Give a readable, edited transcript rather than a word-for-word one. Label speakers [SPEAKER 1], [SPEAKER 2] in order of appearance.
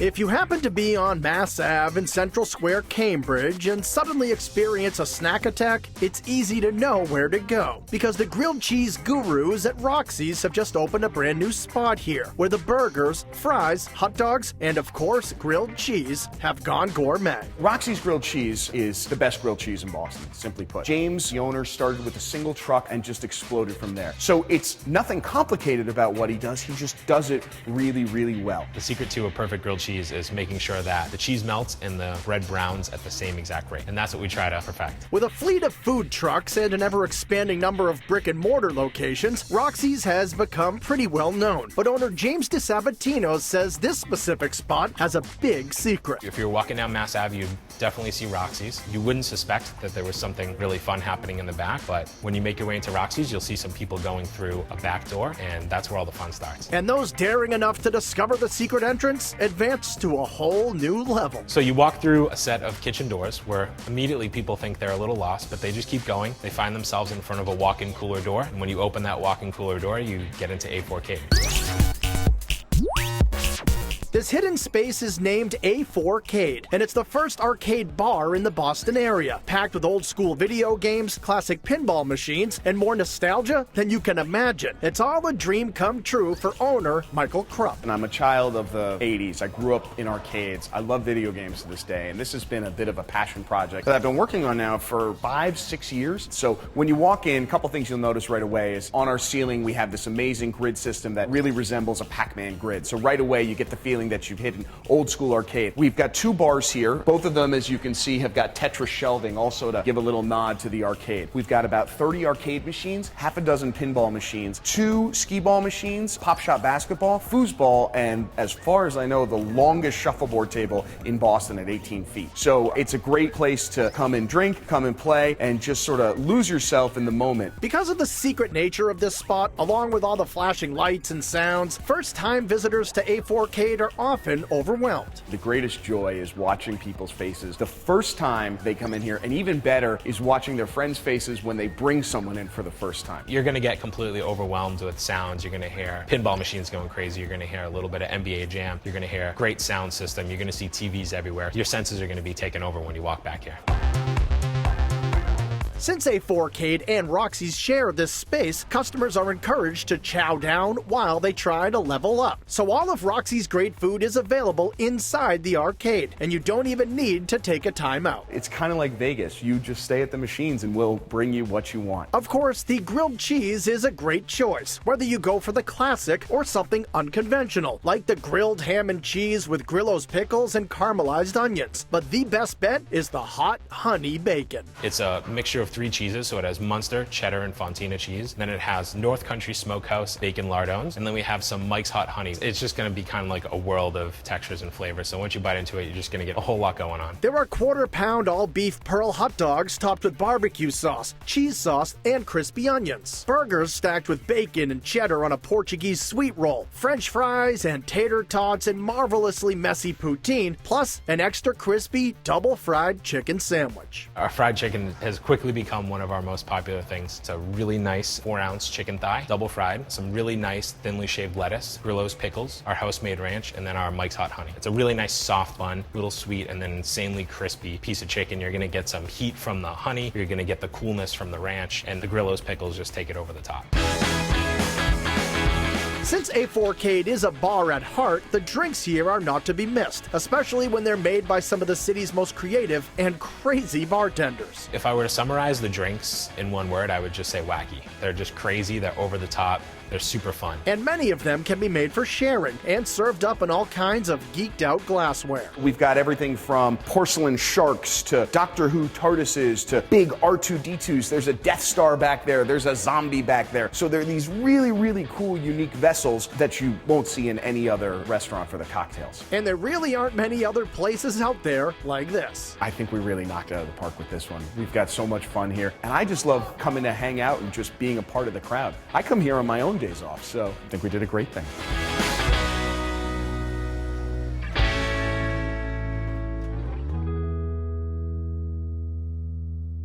[SPEAKER 1] If you happen to be on Mass Ave in Central Square, Cambridge, and suddenly experience a snack attack, it's easy to know where to go. Because the grilled cheese gurus at Roxy's have just opened a brand new spot here, where the burgers, fries, hot dogs, and of course, grilled cheese have gone gourmet.
[SPEAKER 2] Roxy's grilled cheese is the best grilled cheese in Boston, simply put. James, the owner, started with a single truck and just exploded from there. So it's nothing complicated about what he does, he just does it really, really well.
[SPEAKER 3] The secret to a perfect grilled cheese is making sure that the cheese melts and the bread browns at the same exact rate. And that's what we try to perfect.
[SPEAKER 1] With a fleet of food trucks and an ever-expanding number of brick-and-mortar locations, Roxy's has become pretty well known. But owner James DeSabatino says this specific spot has a big secret.
[SPEAKER 3] If you're walking down Mass Ave, you'd definitely see Roxy's. You wouldn't suspect that there was something really fun happening in the back, but when you make your way into Roxy's, you'll see some people going through a back door, and that's where all the fun starts.
[SPEAKER 1] And those daring enough to discover the secret entrance advance to a whole new level.
[SPEAKER 3] So you walk through a set of kitchen doors where immediately people think they're a little lost, but they just keep going. They find themselves in front of a walk-in cooler door, and when you open that walk-in cooler door, you get into A4Cade.
[SPEAKER 1] This hidden space is named A4Cade, and it's the first arcade bar in the Boston area, packed with old-school video games, classic pinball machines, and more nostalgia than you can imagine. It's all a dream come true for owner Michael Krupp.
[SPEAKER 2] And I'm a child of the 80s. I grew up in arcades. I love video games to this day, and this has been a bit of a passion project that I've been working on now for 5-6 years. So when you walk in, a couple things you'll notice right away is on our ceiling we have this amazing grid system that really resembles a Pac-Man grid. So right away you get the feeling that you've hit an old school arcade. We've got 2 bars here. Both of them, as you can see, have got Tetris shelving also to give a little nod to the arcade. We've got about 30 arcade machines, half a dozen pinball machines, 2 skee-ball machines, pop-shot basketball, foosball, and as far as I know, the longest shuffleboard table in Boston at 18 feet. So it's a great place to come and drink, come and play, and just sort of lose yourself in the moment.
[SPEAKER 1] Because of the secret nature of this spot, along with all the flashing lights and sounds, first-time visitors to A4Cade are often overwhelmed.
[SPEAKER 2] The greatest joy is watching people's faces the first time they come in here, and even better is watching their friends' faces when they bring someone in for the first time.
[SPEAKER 3] You're going to get completely overwhelmed with sounds. You're going to hear pinball machines going crazy. You're going to hear a little bit of NBA Jam. You're going to hear great sound system. You're going to see TVs everywhere. Your senses are going to be taken over when you walk back here.
[SPEAKER 1] Since A4Cade and Roxy's share this space, customers are encouraged to chow down while they try to level up. So all of Roxy's great food is available inside the arcade, and you don't even need to take a time out.
[SPEAKER 2] It's kind of like Vegas. You just stay at the machines and we'll bring you what you want.
[SPEAKER 1] Of course, the grilled cheese is a great choice, whether you go for the classic or something unconventional, like the grilled ham and cheese with Grillo's pickles and caramelized onions. But the best bet is the hot honey bacon.
[SPEAKER 3] It's a mixture of 3 cheeses, so it has Munster, cheddar, and Fontina cheese. Then it has North Country Smokehouse bacon lardones, and then we have some Mike's Hot Honey. It's just going to be kind of like a world of textures and flavors, so once you bite into it, you're just going to get a whole lot going on.
[SPEAKER 1] There are quarter-pound all-beef pearl hot dogs topped with barbecue sauce, cheese sauce, and crispy onions. Burgers stacked with bacon and cheddar on a Portuguese sweet roll, French fries and tater tots, and marvelously messy poutine, plus an extra crispy double-fried chicken sandwich.
[SPEAKER 3] Our fried chicken has quickly become one of our most popular things. It's a really nice 4-ounce chicken thigh, double fried, some really nice thinly shaved lettuce, Grillo's pickles, our house-made ranch, and then our Mike's Hot Honey. It's a really nice soft bun, a little sweet, and then insanely crispy piece of chicken. You're gonna get some heat from the honey, you're gonna get the coolness from the ranch, and the Grillo's pickles just take it over the top.
[SPEAKER 1] Since A4Cade is a bar at heart, the drinks here are not to be missed, especially when they're made by some of the city's most creative and crazy bartenders.
[SPEAKER 3] If I were to summarize the drinks in one word, I would just say wacky. They're just crazy, they're over the top, they're super fun.
[SPEAKER 1] And many of them can be made for sharing and served up in all kinds of geeked out glassware.
[SPEAKER 2] We've got everything from porcelain sharks to Doctor Who TARDISes to big R2-D2s. There's a Death Star back there, there's a zombie back there. So there are these really, really cool, unique vessels that you won't see in any other restaurant for the cocktails.
[SPEAKER 1] And there really aren't many other places out there like this.
[SPEAKER 2] I think we really knocked it out of the park with this one. We've got so much fun here, and I just love coming to hang out and just being a part of the crowd. I come here on my own days off, so I think we did a great thing.